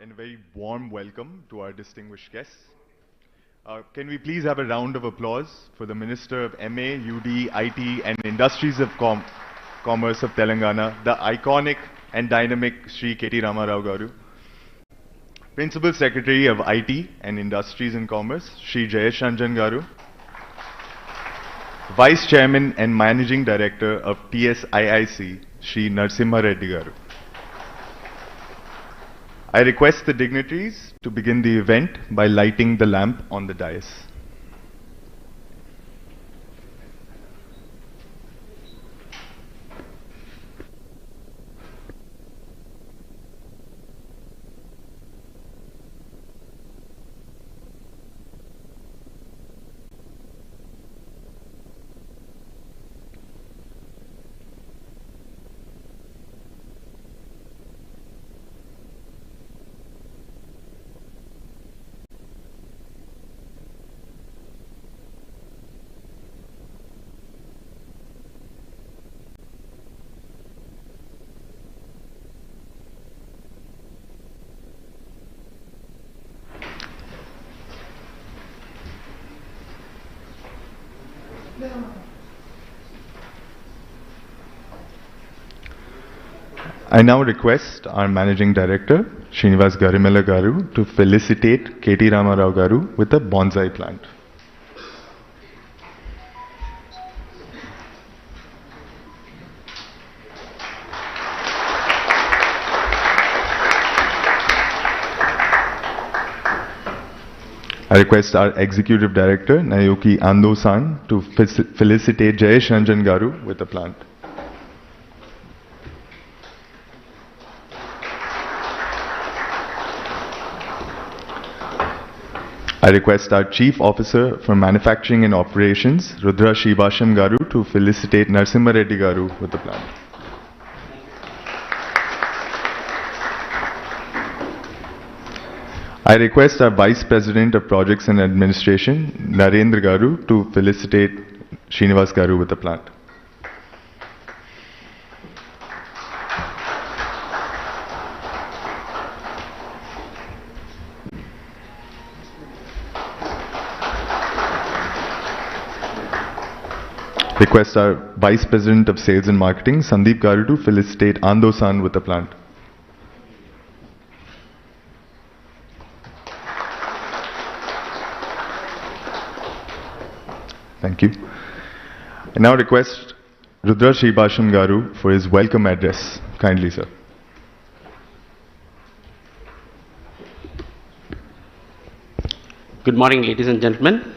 and a very warm welcome to our distinguished guests. Can we please have a round of applause for the Minister of MA, UD, IT and Industries of Commerce of Telangana, the iconic and dynamic Shri KT Rama Rao Garu. Principal Secretary of IT and Industries and Commerce, Shri Jayesh Ranjan Garu. Vice Chairman and Managing Director of TSIIC, Shri Narsimha Reddy Garu. I request the dignitaries to begin the event by lighting the lamp on the dais. I now request our Managing Director, Srinivas Garimella Garu, to felicitate KT Rama Rao Garu with a bonsai plant. I request our Executive Director, Naoki Ando-san, to felicitate Jayesh Ranjan Garu with a plant. I request our Chief Officer for Manufacturing and Operations, Rudra Shibasham Garu, to felicitate Narsimha Reddy Garu with the plant. I request our Vice President of Projects and Administration, Narendra Garu, to felicitate Srinivas Garu with the plant. Request our Vice President of Sales and Marketing, Sandeep Garu, to felicitate Ando-san with the plant. Thank you. I now request Rudra Shibasham Garu for his welcome address. Kindly, sir. Good morning, ladies and gentlemen.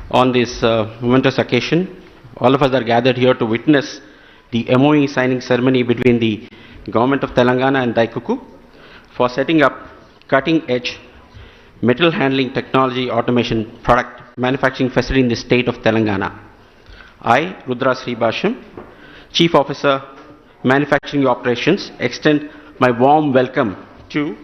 On this momentous occasion, all of us are gathered here to witness the MoU signing ceremony between the Government of Telangana and DAIFUKU for setting up cutting-edge metal handling technology automation product manufacturing facility in the state of Telangana. I, Rudra Sribasham, Chief Officer, Manufacturing Operations, extend my warm welcome to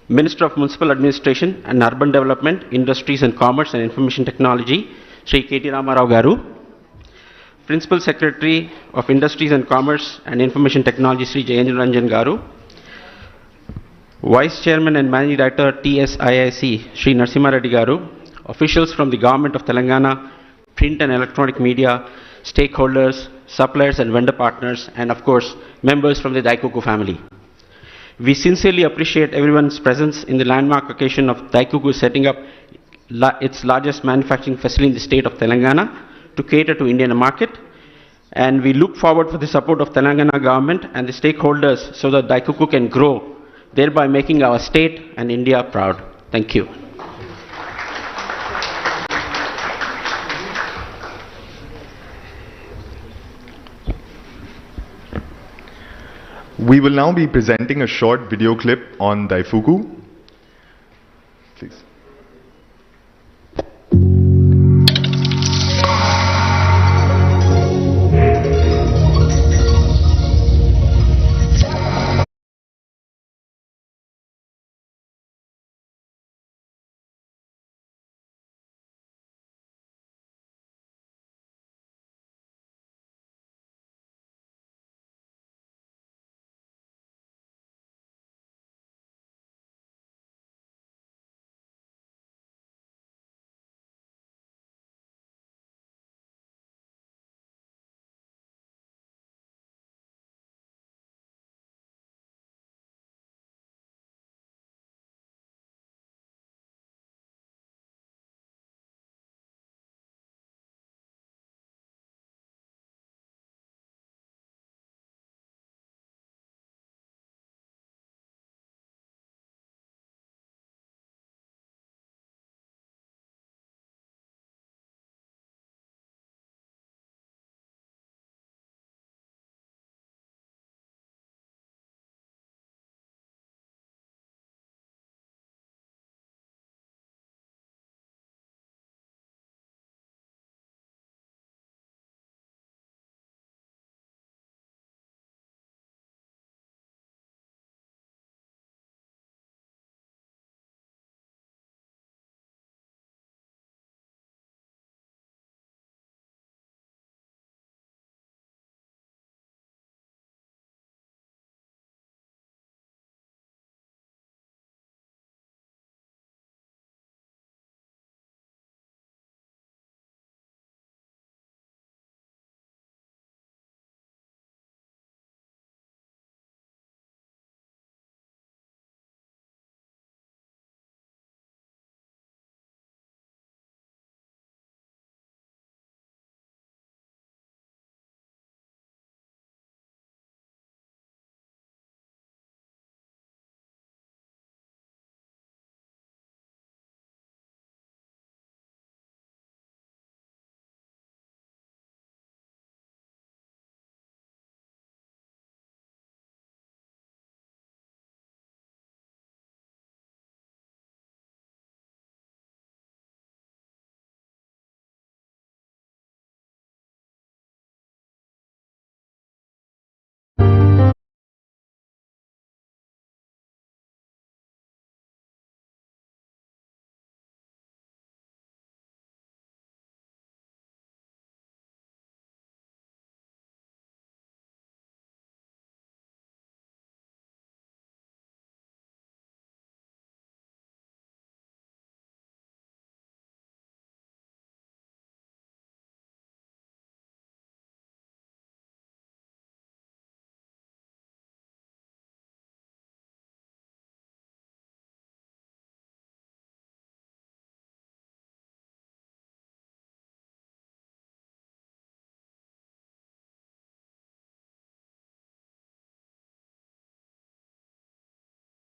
Minister of Municipal Administration and Urban Development, Industries and Commerce and Information Technology, Shri KT Rama Rao Garu, Principal Secretary of Industries and Commerce and Information Technology, Shri Jayesh Ranjan Garu, Vice Chairman and Managing Director, TSIIC, Shri Narsimha Reddy Garu, officials from the Government of Telangana, print and electronic media, stakeholders, suppliers and vendor partners, and of course, members from the DAIFUKU family. We sincerely appreciate everyone's presence in the landmark occasion of DAIFUKU setting up its largest manufacturing facility in the state of Telangana to cater to Indian market. And we look forward for the support of Telangana government and the stakeholders so that DAIFUKU can grow, thereby making our state and India proud. Thank you. We will now be presenting a short video clip on DAIFUKU. Please.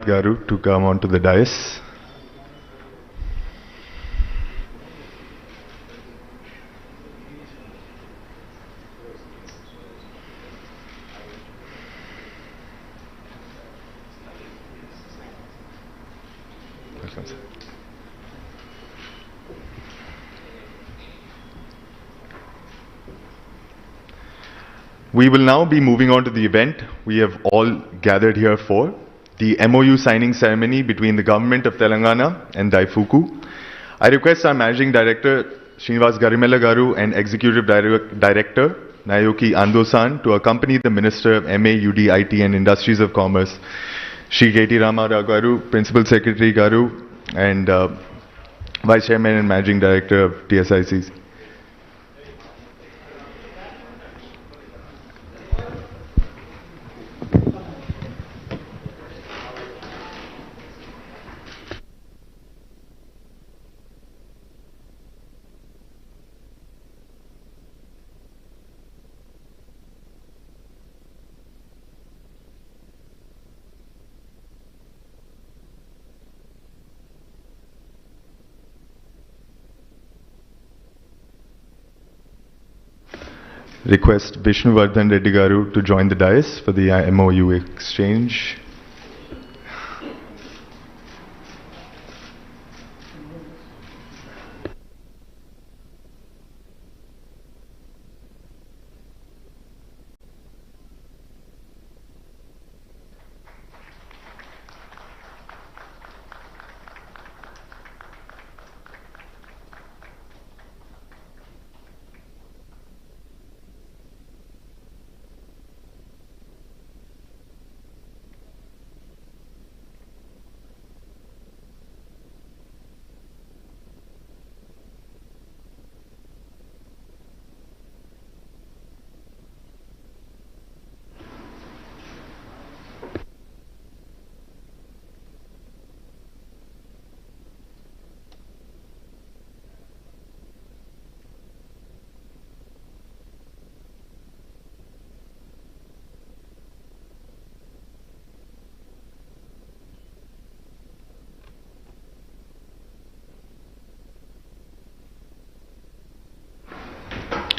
Garu to come onto the dais. We will now be moving on to the event we have all gathered here for, the MOU signing ceremony between the Government of Telangana and DAIFUKU. I request our Managing Director, Srinivas Garimella Garu, and Executive Director, Nayoki Ando-san, to accompany the Minister of MA, UD, IT and Industries of Commerce, Shri KT Ramarao Garu, Principal Secretary Garu, and Vice Chairman and Managing Director of TSICs. Request Vishnuvardhan Reddy Garu to join the dais for the MOU exchange.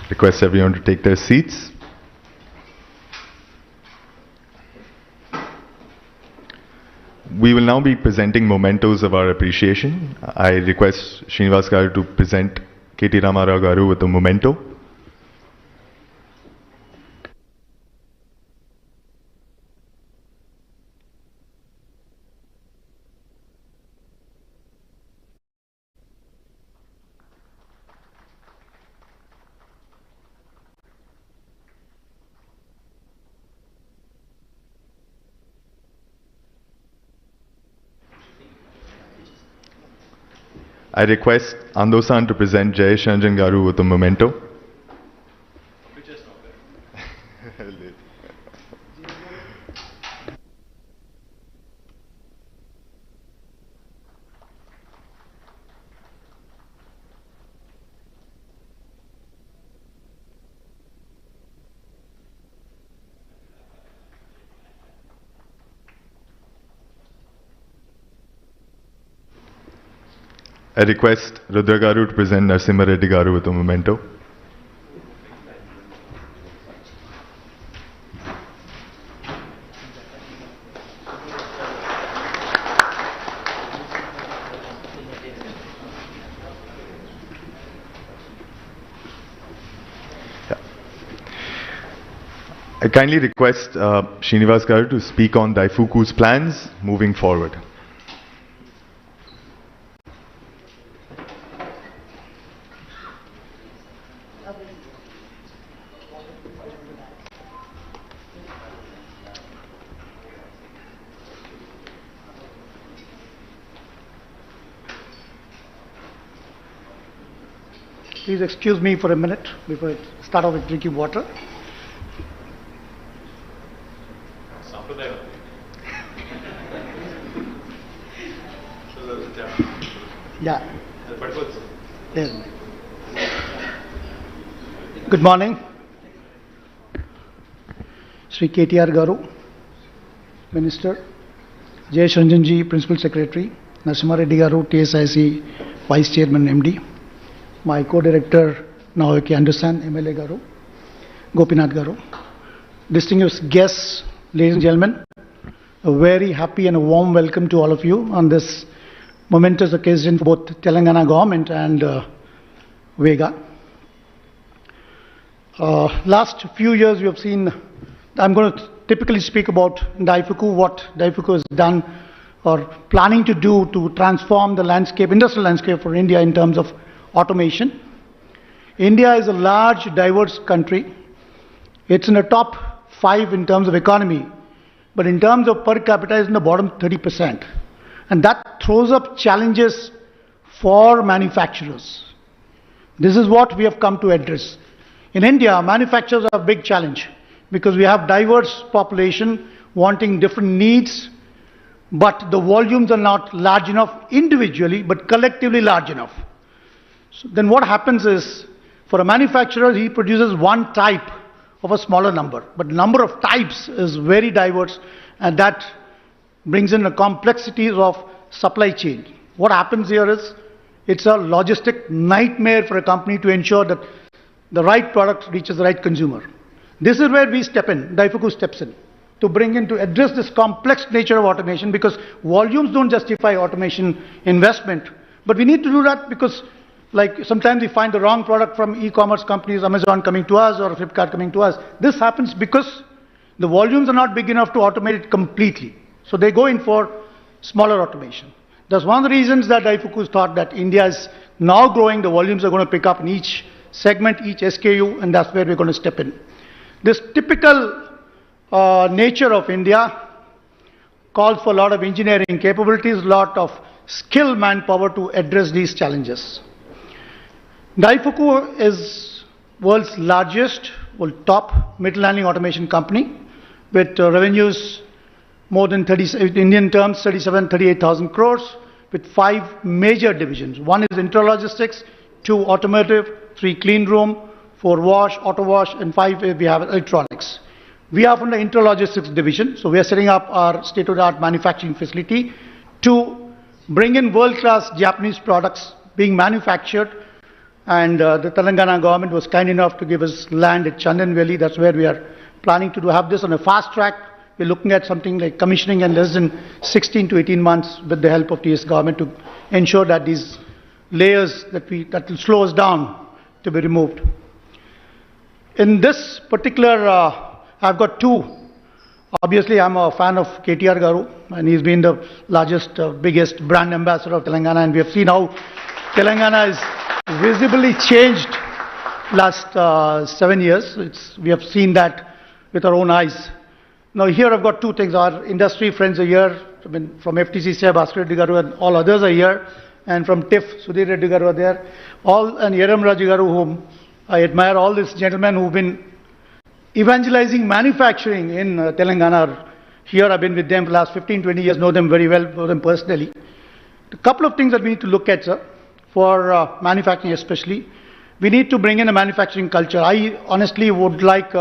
Request everyone to take their seats. We will now be presenting mementos of our appreciation. I request Srinivas Garu to present KT Ramarao Garu with a memento. I request Ando-san to present Jayesh Ranjan Garu with a memento. I request Rudra Garu to present Narsimha Reddy Garu with a memento. I kindly request Srinivas Garu to speak on DAIFUKU's plans moving forward. Please excuse me for a minute before I start off with drinking water. Yeah. Yes. Good morning. Shri KTR Garu, Minister, Jayesh Ranjanji, Principal Secretary, Narasimha Reddy Garu, TSIC Vice Chairman MD, my co-director Naoki Anderson, MLA Garu, Gopinath Garu, distinguished guests, ladies and gentlemen, a very happy and a warm welcome to all of you on this momentous occasion for both Telangana government and Vega. Last few years we have seen, I'm going to typically speak about DAIFUKU, what DAIFUKU has done or planning to do to transform the landscape, industrial landscape for India in terms of automation. India is a large, diverse country. It's in the top 5 in terms of economy, but in terms of per capita it's in the bottom 30%. And that throws up challenges for manufacturers. This is what we have come to address. In India, manufacturers are a big challenge because we have diverse population wanting different needs, but the volumes are not large enough individually, but collectively large enough. So then what happens is, for a manufacturer, he produces one type of a smaller number, but the number of types is very diverse, and that brings in the complexities of supply chain. What happens here is, it's a logistic nightmare for a company to ensure that the right product reaches the right consumer. This is where we step in, DAIFUKU steps in, to bring in, to address this complex nature of automation, because volumes don't justify automation investment. But we need to do that because, like, sometimes we find the wrong product from e-commerce companies, Amazon coming to us or Flipkart coming to us. This happens because the volumes are not big enough to automate it completely. So they go in for smaller automation. That's one of the reasons that DAIFUKU thought that India is now growing, the volumes are going to pick up in each segment, each SKU, and that's where we're going to step in. This typical nature of India calls for a lot of engineering capabilities, a lot of skilled manpower to address these challenges. DAIFUKU is world's largest, top middle handling automation company with revenues more than 30, Indian terms, 38,000 crores, with 5 major divisions. 1 is intralogistics, 2 automotive, 3 clean room, 4 wash, auto wash, and 5 we have electronics. We are from the intralogistics division, so we are setting up our state-of-the-art manufacturing facility to bring in world-class Japanese products being manufactured, and the Telangana government was kind enough to give us land at Chandan Valley. That's where we are planning to have this on a fast track. We're looking at something like commissioning in less than 16 to 18 months with the help of TS government to ensure that these layers that will slow us down to be removed. In this particular, I've got 2. Obviously, I'm a fan of KTR Garu, and he's been the largest, biggest brand ambassador of Telangana, and we have seen how Telangana is visibly changed last 7 years. We have seen that with our own eyes. Now here I've got 2 things. Our industry friends are here. I mean, from FTC, Bhaskar Reddy Garu and all others are here. And from TIFF, Sudhir Reddy Garu are there. And Yeram Raji Garu, whom I admire, all these gentlemen who've been evangelizing manufacturing in Telangana. Here I've been with them for the last 15, 20 years, know them very well, know them personally. A couple of things that we need to look at, sir, for manufacturing especially. We need to bring in a manufacturing culture. I honestly would like,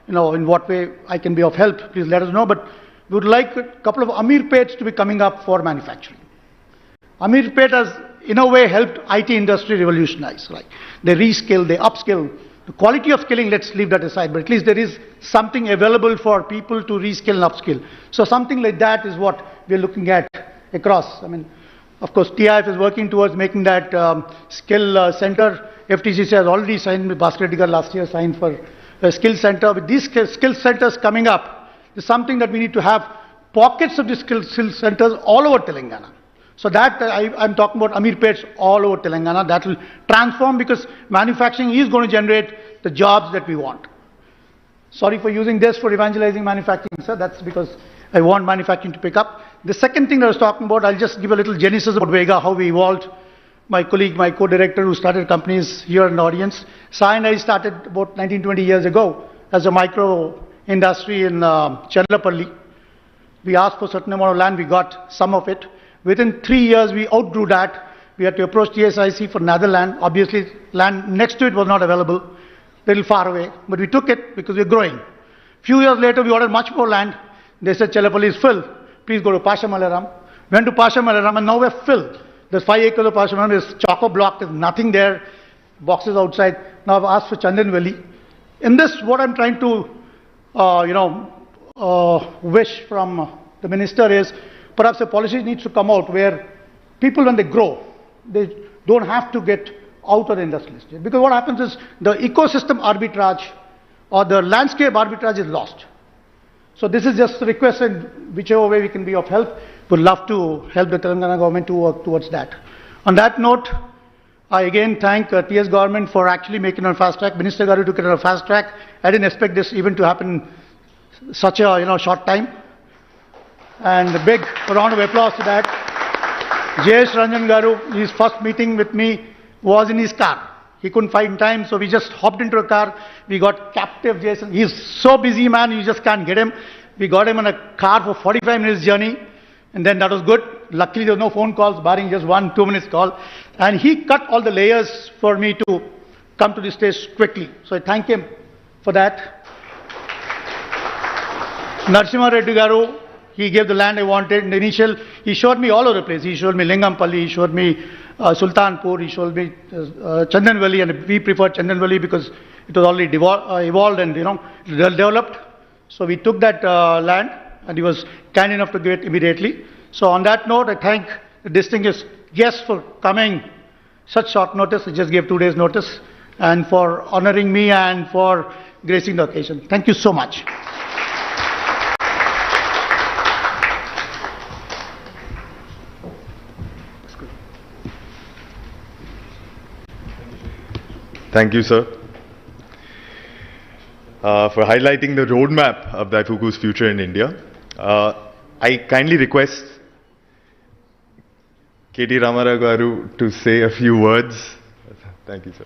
in what way I can be of help, please let us know, but we would like a couple of Amirpets to be coming up for manufacturing. Amirpet has, in a way, helped IT industry revolutionize, right? They reskill, they upskill. The quality of skilling, let's leave that aside, but at least there is something available for people to reskill and upskill. So something like that is what we're looking at across. I mean, of course, TIF is working towards making that skill center. FTCC has already signed with Bhaskar Reddy Garu last year, signed for a skill center. With these skill centers coming up, is something that we need to have pockets of the skill centers all over Telangana. So that I'm talking about Amirpets all over Telangana. That will transform, because manufacturing is going to generate the jobs that we want. Sorry for using this for evangelizing manufacturing, sir. That's because I want manufacturing to pick up. The second thing that I was talking about, I'll just give a little genesis about Vega, how we evolved. My colleague, my co-director who started companies here in the audience, Sai and I started about 19, 20 years ago as a micro industry in Chellapalli. We asked for a certain amount of land, we got some of it. Within 3 years, we outgrew that. We had to approach TSIC for another land. Obviously, land next to it was not available, a little far away, but we took it because we're growing. Few years later, we ordered much more land. They said Chellapalli is full. please go to Pashamalaram. Went to Pashamalaram and now we're filled. There's 5 acres of Pashamalaram, there's choco block, there's nothing there, boxes outside. Now I've asked for Chandan Valley. In this, what I'm trying to, wish from the minister is, perhaps a policy needs to come out where people, when they grow, they don't have to get out of the industrial estate. Because what happens is the ecosystem arbitrage or the landscape arbitrage is lost. So this is just a request, and whichever way we can be of help, would love to help the Telangana government to work towards that. On that note, I again thank TS government for actually making it on fast track. Minister Garu took it on a fast track. I didn't expect this even to happen in such a short time. And a big round of applause to that. J.S. Ranjan Garu, his first meeting with me was in his car. He couldn't find time, so we just hopped into a car. We got captive Jason. He's so busy, man, you just can't get him. We got him in a car for 45 minutes journey, and then that was good. Luckily, there were no phone calls, barring just 1-2 minutes call. And he cut all the layers for me to come to this stage quickly. So I thank him for that. Narasimha Reddy Garu, he gave the land I wanted. In the initial, he showed me all over the place. He showed me Lingampalli, he showed me Sultanpur, he showed me Chandan Valley, and we preferred Chandan Valley because it was already evolved and developed. So we took that land, and he was kind enough to give it immediately. So on that note, I thank the distinguished guests for coming such short notice. I just gave 2 days notice, and for honoring me and for gracing the occasion. Thank you so much. Thank you, sir, for highlighting the roadmap of DAIFUKU's future in India. I kindly request KT Ramarao Garu to say a few words. Thank you, sir.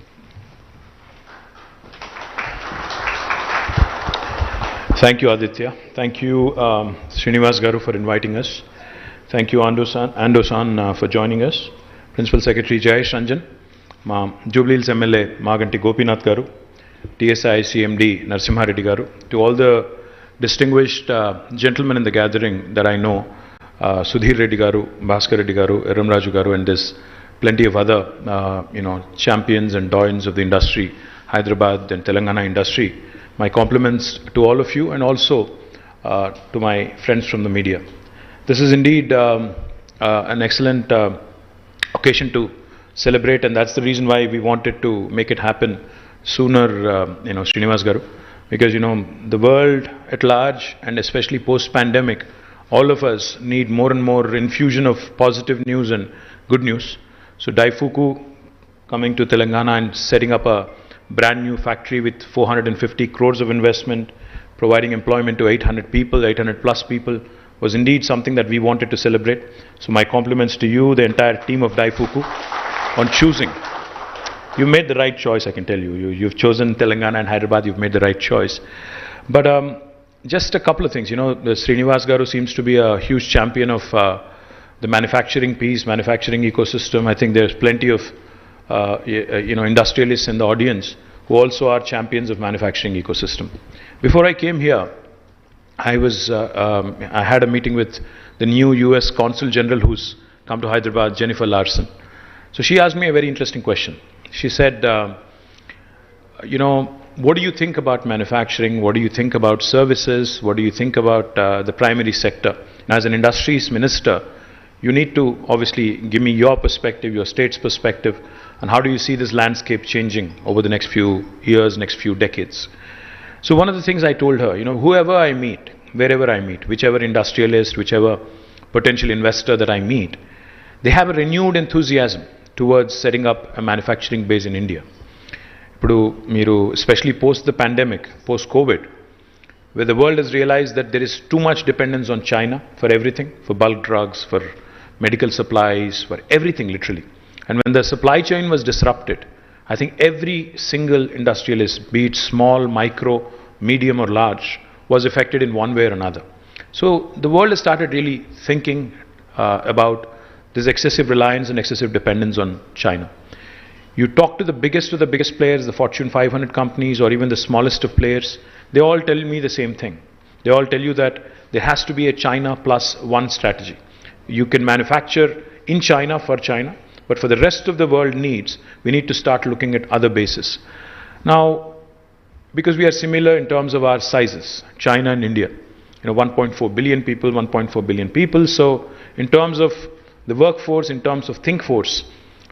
Thank you, Aditya. Thank you, Srinivas Garu, for inviting us. Thank you, Ando-san, for joining us. Principal Secretary Jayesh Ranjan, Jubilee Hills MLA Maganti Gopinath Garu, TSI CMD Narasimha Reddy Garu, to all the distinguished gentlemen in the gathering that I know, Sudhir Reddy Garu, Bhaskar Reddy Garu, Eram Raju Garu, and there's plenty of other, champions and doyens of the industry, Hyderabad and Telangana industry. My compliments to all of you, and also to my friends from the media. This is indeed an excellent occasion to celebrate, and that's the reason why we wanted to make it happen sooner, Srinivas Garu, because the world at large, and especially post-pandemic, all of us need more and more infusion of positive news and good news. So DAIFUKU coming to Telangana and setting up a brand new factory with 450 crores of investment, providing employment to 800 people, 800 plus people, was indeed something that we wanted to celebrate. So my compliments to you, the entire team of DAIFUKU, on choosing. You made the right choice, I can tell you. You've chosen Telangana and Hyderabad, you've made the right choice. But just a couple of things. The Srinivas Garu seems to be a huge champion of the manufacturing piece, manufacturing ecosystem. I think there's plenty of industrialists in the audience who also are champions of manufacturing ecosystem. Before I came here, I had a meeting with the new US Consul General who's come to Hyderabad, Jennifer Larson. So she asked me a very interesting question. She said, what do you think about manufacturing? What do you think about services? What do you think about the primary sector? And as an industries minister, you need to obviously give me your perspective, your state's perspective, and how do you see this landscape changing over the next few years, next few decades? So one of the things I told her, whoever I meet, wherever I meet, whichever industrialist, whichever potential investor that I meet, they have a renewed enthusiasm towards setting up a manufacturing base in India. Especially post the pandemic, post-COVID, where the world has realized that there is too much dependence on China for everything, for bulk drugs, for medical supplies, for everything literally. And when the supply chain was disrupted, I think every single industrialist, be it small, micro, medium or large, was affected in one way or another. So the world has started really thinking about this excessive reliance and excessive dependence on China. You talk to the biggest of the biggest players, the Fortune 500 companies or even the smallest of players, they all tell me the same thing. They all tell you that there has to be a China plus one strategy. You can manufacture in China for China, but for the rest of the world needs, we need to start looking at other bases. Now, because we are similar in terms of our sizes, China and India, 1.4 billion people, 1.4 billion people. So in terms of the workforce, in terms of think force,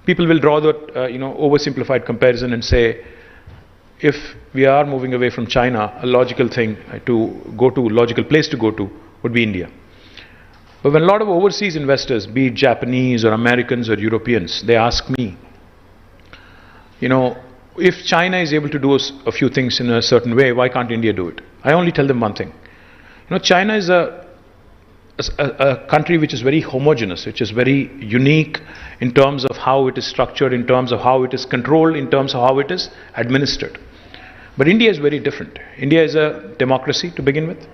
people will draw that oversimplified comparison and say, if we are moving away from China, a logical thing to go to, logical place to go to would be India. But when a lot of overseas investors, be it Japanese or Americans or Europeans, they ask me, if China is able to do a few things in a certain way, why can't India do it? I only tell them one thing. China is a country which is very homogeneous, which is very unique in terms of how it is structured, in terms of how it is controlled, in terms of how it is administered. But India is very different. India is a democracy to begin with.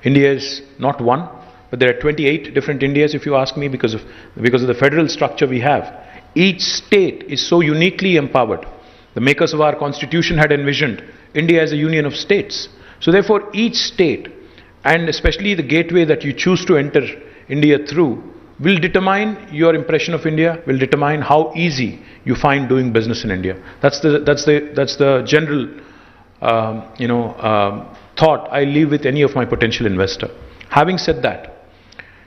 India is not one, but there are 28 different Indias, if you ask me, because of the federal structure we have. Each state is so uniquely empowered. The makers of our constitution had envisioned India as a union of states. So therefore, each state, and especially the gateway that you choose to enter India through, will determine your impression of India, will determine how easy you find doing business in India. That's the general thought I leave with any of my potential investor. Having said that,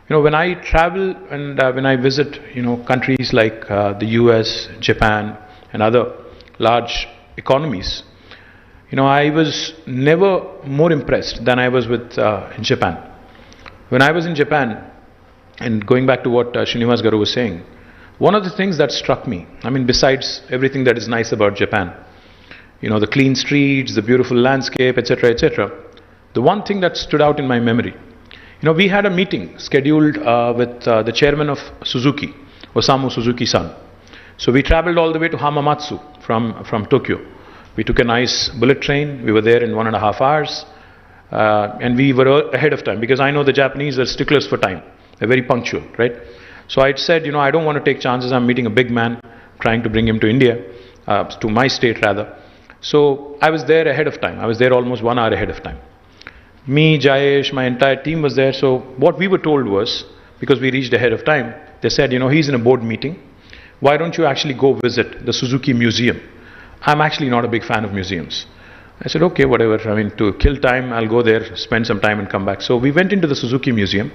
when I travel and when I visit, countries like the US, Japan, and other large economies, I was never more impressed than I was with in Japan. When I was in Japan, and going back to what Srinivas Garu was saying, one of the things that struck me, besides everything that is nice about Japan, the clean streets, the beautiful landscape, etc., etc., the one thing that stood out in my memory, we had a meeting scheduled with the chairman of Suzuki, Osamu Suzuki-san. So we traveled all the way to Hamamatsu from Tokyo. We took a nice bullet train. We were there in 1.5 hours. And we were ahead of time, because I know the Japanese are sticklers for time. They're very punctual, right? So I said, I don't want to take chances. I'm meeting a big man, trying to bring him to India, to my state rather. So I was there ahead of time. I was there almost 1 hour ahead of time. Me, Jayesh, my entire team was there. So what we were told was, because we reached ahead of time, they said, he's in a board meeting. Why don't you actually go visit the Suzuki Museum? I'm actually not a big fan of museums. I said, okay, whatever. To kill time, I'll go there, spend some time and come back. So we went into the Suzuki Museum.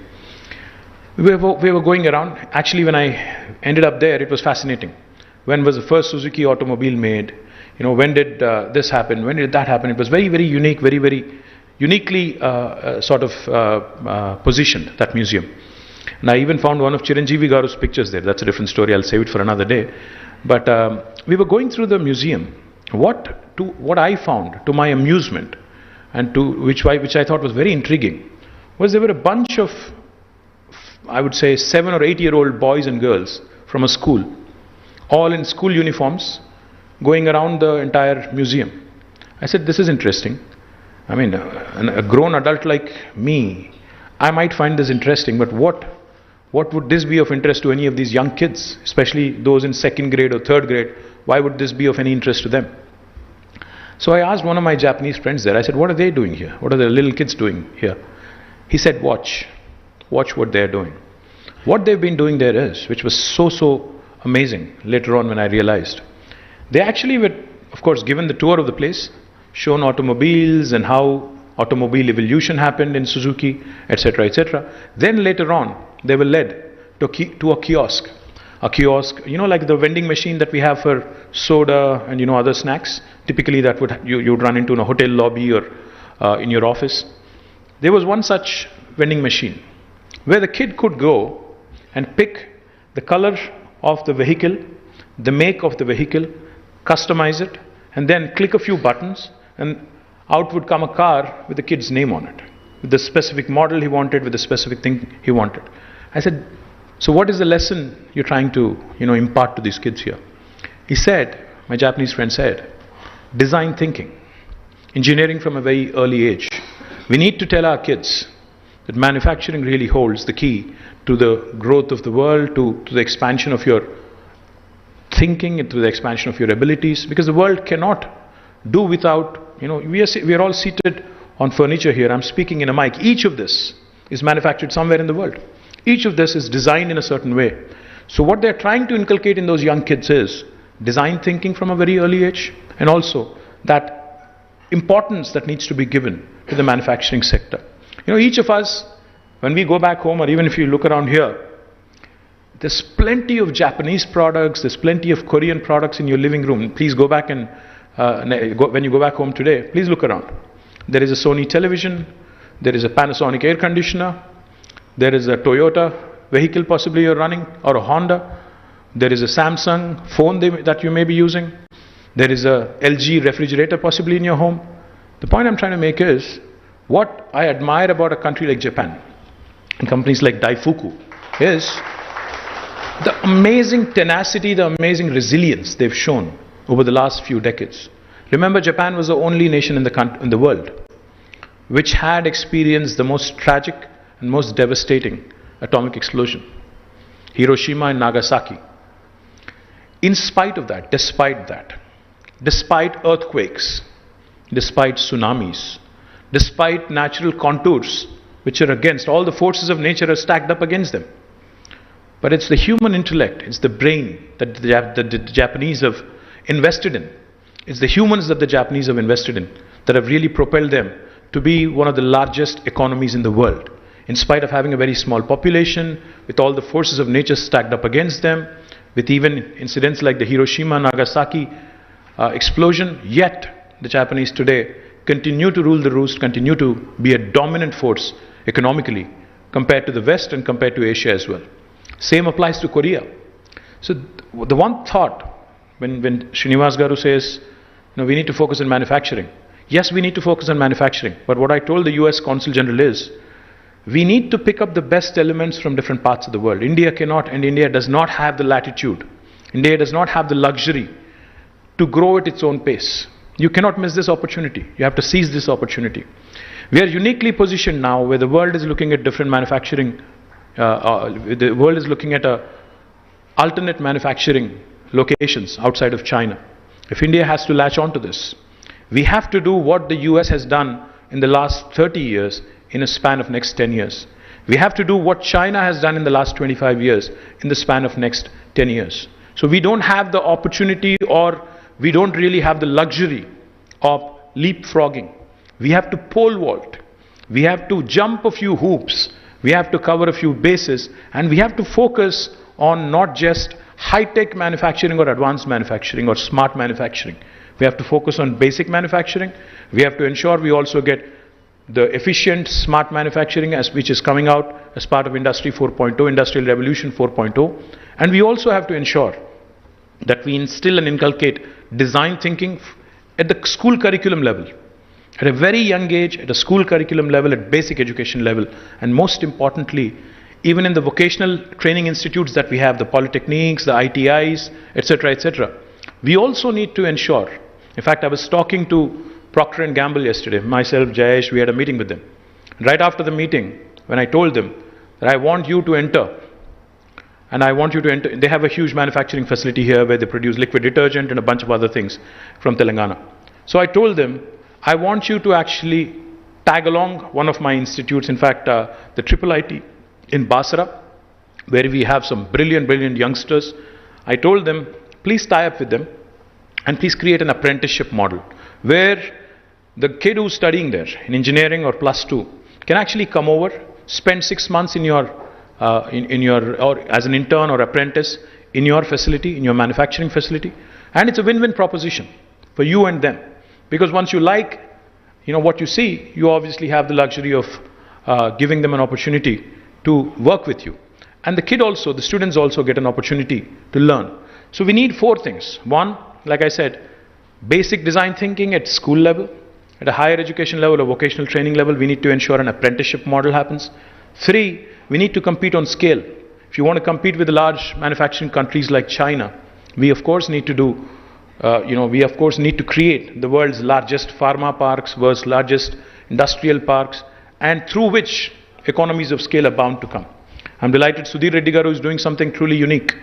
We were going around. Actually, when I ended up there, it was fascinating. When was the first Suzuki automobile made? When did this happen? When did that happen? It was very, very unique, very, very uniquely positioned, that museum. And I even found one of Chiranjeevi Garu's pictures there. That's a different story. I'll save it for another day. But we were going through the museum. What I found, to my amusement, and which I thought was very intriguing, was there were a bunch of, I would say, 7 or 8-year-old boys and girls from a school, all in school uniforms, going around the entire museum. I said, this is interesting. A grown adult like me, I might find this interesting, but what would this be of interest to any of these young kids, especially those in 2nd grade or 3rd grade? Why would this be of any interest to them? So I asked one of my Japanese friends there, I said, what are they doing here? What are the little kids doing here? He said, watch what they're doing. What they've been doing there is, which was so amazing later on when I realized, they actually were, of course, given the tour of the place, shown automobiles and how automobile evolution happened in Suzuki, etc., etc. Then later on, they were led to a kiosk. A kiosk, like the vending machine that we have for soda and other snacks. Typically, that you'd run into in a hotel lobby or in your office. There was one such vending machine where the kid could go and pick the color of the vehicle, the make of the vehicle, customize it, and then click a few buttons, and out would come a car with the kid's name on it, with the specific model he wanted, with the specific thing he wanted. I said, so what is the lesson you're trying to, impart to these kids here? He said, my Japanese friend said, design thinking, engineering from a very early age. We need to tell our kids that manufacturing really holds the key to the growth of the world, to the expansion of your thinking, to the expansion of your abilities, because the world cannot do without, we are all seated on furniture here. I'm speaking in a mic. Each of this is manufactured somewhere in the world. Each of this is designed in a certain way. So what they're trying to inculcate in those young kids is design thinking from a very early age, and also that importance that needs to be given to the manufacturing sector. You know, each of us, when we go back home, or even if you look around here, there's plenty of Japanese products, there's plenty of Korean products in your living room. Please go back and, when you go back home today, please look around. There is a Sony television, there is a Panasonic air conditioner, there is a Toyota vehicle possibly you're running, or a Honda, there is a Samsung phone that you may be using, there is a LG refrigerator possibly in your home. The point I'm trying to make is, what I admire about a country like Japan, and companies like DAIFUKU, is the amazing tenacity, the amazing resilience they've shown over the last few decades. Remember, Japan was the only nation in the world which had experienced the most tragic and most devastating atomic explosion, Hiroshima and Nagasaki. In spite of that, despite earthquakes, despite tsunamis, despite natural contours which are against, all the forces of nature are stacked up against them. But it's the human intellect, it's the brain that the Japanese have invested in. It's the humans that the Japanese have invested in that have really propelled them to be one of the largest economies in the world. In spite of having a very small population, with all the forces of nature stacked up against them, with even incidents like the Hiroshima-Nagasaki explosion, yet the Japanese today continue to rule the roost, continue to be a dominant force economically compared to the West and compared to Asia as well. Same applies to Korea. So the one thought, when Srinivas Garu says, we need to focus on manufacturing. Yes, we need to focus on manufacturing. But what I told the US Consul General is, we need to pick up the best elements from different parts of the world. India cannot, and India does not have the latitude. India does not have the luxury to grow at its own pace. You cannot miss this opportunity. You have to seize this opportunity. We are uniquely positioned now where the world is looking at different manufacturing, the world is looking at alternate manufacturing locations outside of China. If India has to latch on to this, we have to do what the US has done in the last 30 years in a span of next 10 years. We have to do what China has done in the last 25 years in the span of next 10 years. So we don't have the opportunity, or we don't really have the luxury of leapfrogging. We have to pole vault. We have to jump a few hoops. We have to cover a few bases, and we have to focus on not just high-tech manufacturing or advanced manufacturing or smart manufacturing. We have to focus on basic manufacturing. We have to ensure we also get the efficient smart manufacturing which is coming out as part of Industry 4.0, Industrial Revolution 4.0. And we also have to ensure that we instill and inculcate design thinking at the school curriculum level. At a very young age, at a school curriculum level, at basic education level, and most importantly, even in the vocational training institutes that we have, the polytechniques, the ITIs, etc., etc. We also need to ensure, in fact, I was talking to Procter & Gamble yesterday, myself, Jayesh, we had a meeting with them. Right after the meeting, when I told them that I want you to enter, and I want you to enter, they have a huge manufacturing facility here where they produce liquid detergent and a bunch of other things from Telangana. So I told them, I want you to actually tag along one of my institutes, in fact, the Triple IT in Basra, where we have some brilliant youngsters. I told them, please tie up with them and please create an apprenticeship model where the kid who's studying there in engineering or +2 can actually come over, spend 6 months in your or as an intern or apprentice in your facility, in your manufacturing facility, and it's a win-win proposition for you and them. Because once you like, what you see, you obviously have the luxury of giving them an opportunity to work with you. And the kid also, the students also get an opportunity to learn. So we need 4 things. 1, like I said, basic design thinking at school level. At a higher education level or vocational training level, we need to ensure an apprenticeship model happens. 3, we need to compete on scale. If you want to compete with large manufacturing countries like China, we of course need to do, we of course need to create the world's largest pharma parks, world's largest industrial parks, and through which economies of scale are bound to come. I'm delighted Sudhir Reddy Garu is doing something truly unique.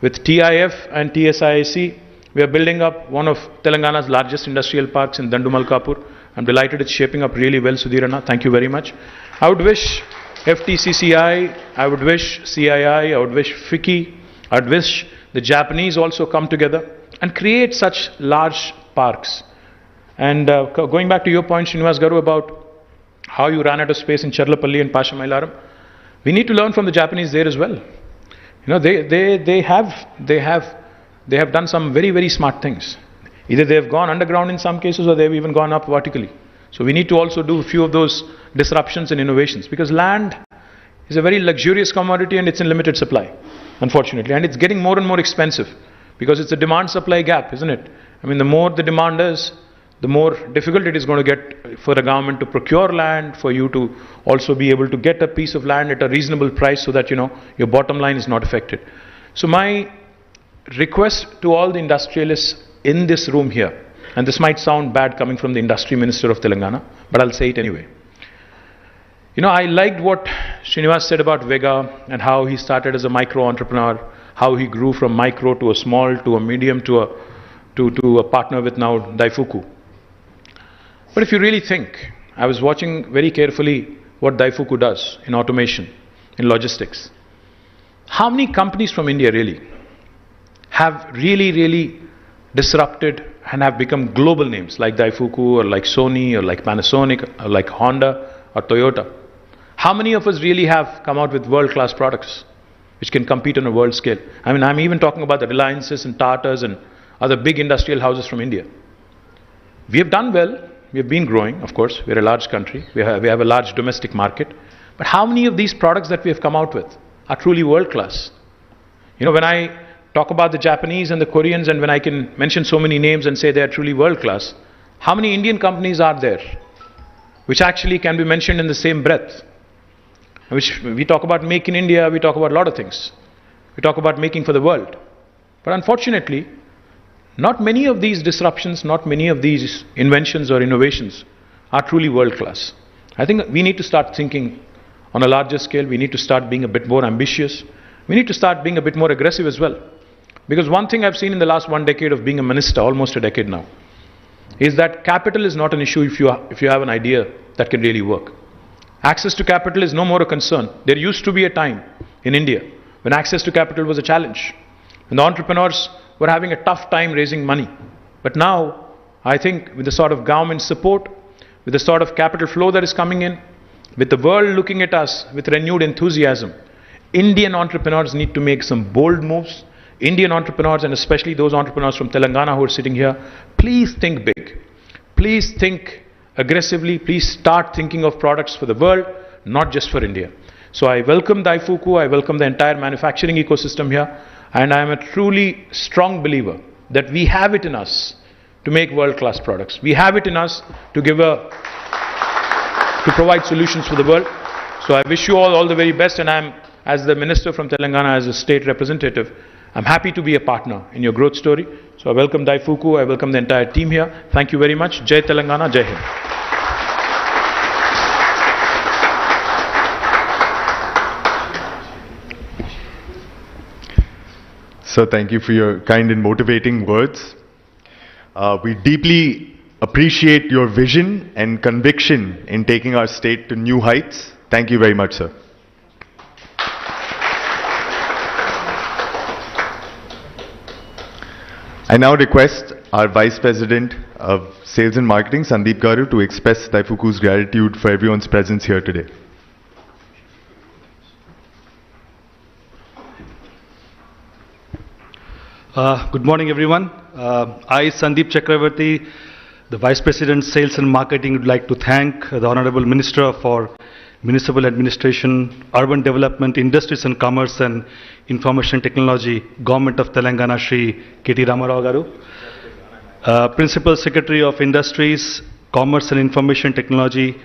With TIF and TSIIC, we are building up one of Telangana's largest industrial parks in Dandumalkapur. I'm delighted it's shaping up really well, Sudhir Anna. Thank you very much. I would wish FTCCI, I would wish CII, I would wish FICCI, I would wish the Japanese also come together and create such large parks. And going back to your point, Srinivas Garu, about how you ran out of space in Charlapalli and Pashamailaram, we need to learn from the Japanese there as well. You know, they have done some very, very smart things. Either they have gone underground in some cases or they have even gone up vertically. So we need to also do a few of those disruptions and innovations, because land is a very luxurious commodity and it's in limited supply, unfortunately. And it's getting more and more expensive because it's a demand-supply gap, isn't it? I mean, the more the demand is, the more difficult it is going to get for the government to procure land, for you to also be able to get a piece of land at a reasonable price so that, you know, your bottom line is not affected. So my request to all the industrialists in this room here, and this might sound bad coming from the Industry Minister of Telangana, but I'll say it anyway. You know, I liked what Srinivas said about Vega and how he started as a micro entrepreneur, how he grew from micro to a small to a medium to a partner with now DAIFUKU. But if you really think, I was watching very carefully what DAIFUKU does in automation, in logistics. How many companies from India really have really disrupted and have become global names like DAIFUKU or like Sony or like Panasonic or like Honda or Toyota? How many of us really have come out with world-class products which can compete on a world scale? I mean, I'm even talking about the Reliances and Tatas and other big industrial houses from India. We have done well. We have been growing, of course. We're a large country. We have a large domestic market. But how many of these products that we have come out with are truly world-class? You know, when I talk about the Japanese and the Koreans, and when I can mention so many names and say they are truly world-class, how many Indian companies are there which actually can be mentioned in the same breath? Which we talk about make in India, we talk about a lot of things. We talk about making for the world. But unfortunately, not many of these disruptions, not many of these inventions or innovations are truly world-class. I think we need to start thinking on a larger scale. We need to start being a bit more ambitious. We need to start being a bit more aggressive as well. Because one thing I've seen in the last 1 decade of being a minister, almost a decade now, is that capital is not an issue if you have an idea that can really work. Access to capital is no more a concern. There used to be a time in India when access to capital was a challenge, when the entrepreneurs were having a tough time raising money. But now, I think with the sort of government support, with the sort of capital flow that is coming in, with the world looking at us with renewed enthusiasm, Indian entrepreneurs need to make some bold moves. Indian entrepreneurs, and especially those entrepreneurs from Telangana who are sitting here, please think big. Please think aggressively. Please start thinking of products for the world, not just for India. So I welcome DAIFUKU, I welcome the entire manufacturing ecosystem here, and I am a truly strong believer that we have it in us to make world-class products. We have it in us to provide solutions for the world. So I wish you all the very best, and I'm, as the minister from Telangana, as a state representative, I'm happy to be a partner in your growth story. So I welcome DAIFUKU, I welcome the entire team here. Thank you very much. Jai Telangana, Jai Hind. Sir, thank you for your kind and motivating words. We deeply appreciate your vision and conviction in taking our state to new heights. Thank you very much, sir. I now request our Vice President of Sales and Marketing, Sandeep Garu, to express DAIFUKU's gratitude for everyone's presence here today. Good morning, everyone. I, Sandeep Chakravarti, the Vice President, Sales and Marketing, would like to thank the Honorable Minister for Municipal Administration, Urban Development, Industries and Commerce and Information Technology, Government of Telangana, Shri KT Ramarao Garu, Principal Secretary of Industries, Commerce and Information Technology,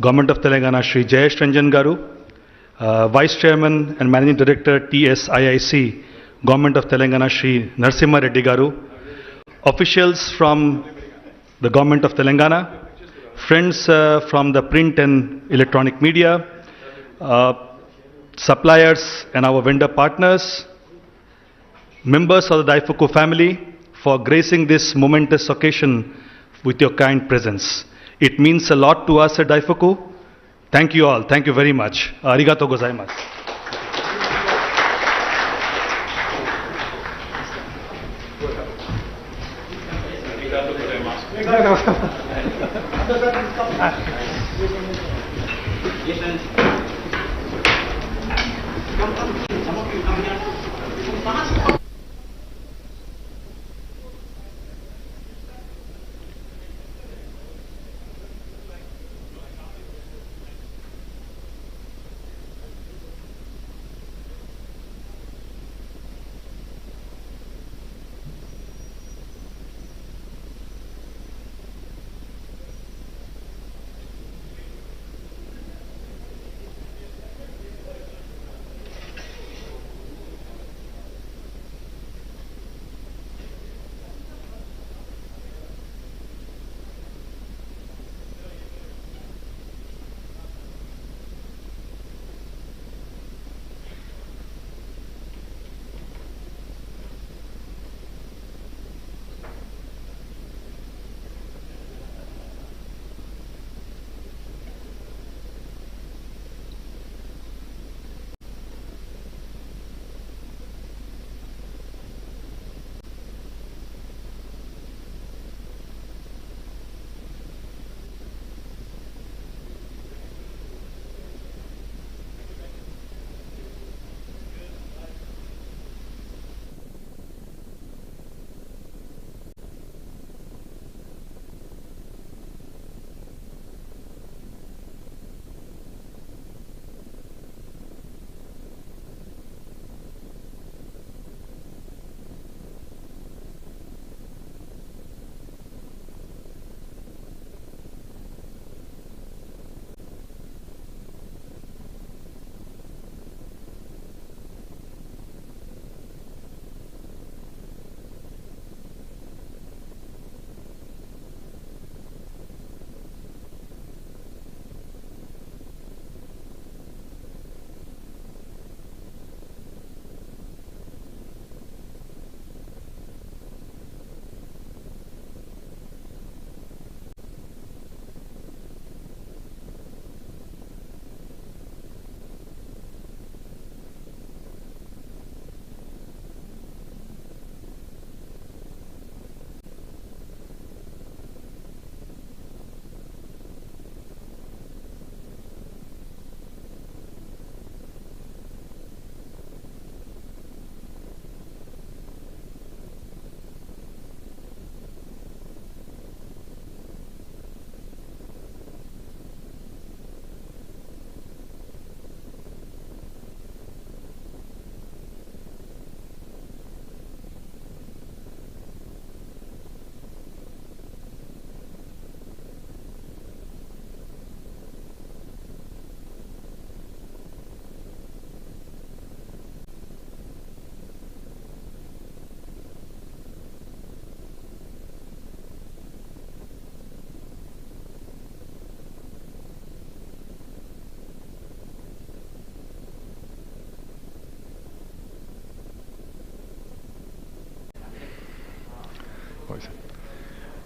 Government of Telangana, Shri Jayesh Ranjan Garu, Vice Chairman and Managing Director, TSIIC, Government of Telangana, Shri Narasimha Reddy Garu, officials from the Government of Telangana, friends from the print and electronic media, suppliers and our vendor partners, members of the DAIFUKU family, for gracing this momentous occasion with your kind presence. It means a lot to us at DAIFUKU Thank you all. Thank you very much. Arigato gozaimasu.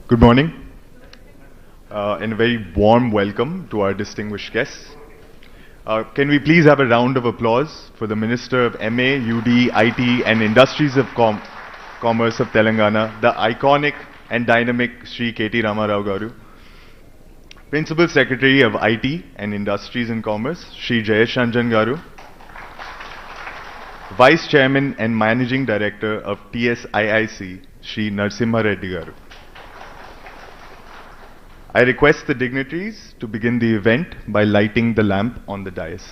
Good morning, and a very warm welcome to our distinguished guests. Can we please have a round of applause for the Minister of MA, UD, IT and Industries of Commerce of Telangana, the iconic and dynamic Shri KT Ramarao Garu, Principal Secretary of IT and Industries and Commerce, Shri Jayesh Ranjan Garu, Vice Chairman and Managing Director of TSIIC, Shri Narsimha Reddy Garu. I request the dignitaries to begin the event by lighting the lamp on the dais.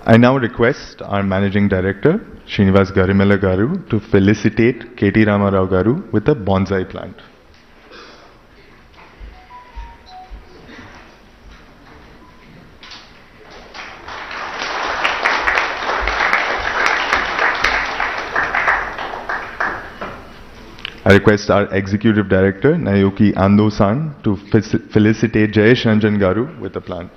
I now request our Managing Director, Srinivas Garimella Garu, to felicitate KT Ramarao Garu with a bonsai plant. I request our Executive Director, Naoki Ando-san, to felicitate Jayesh Ranjan Garu with a plant.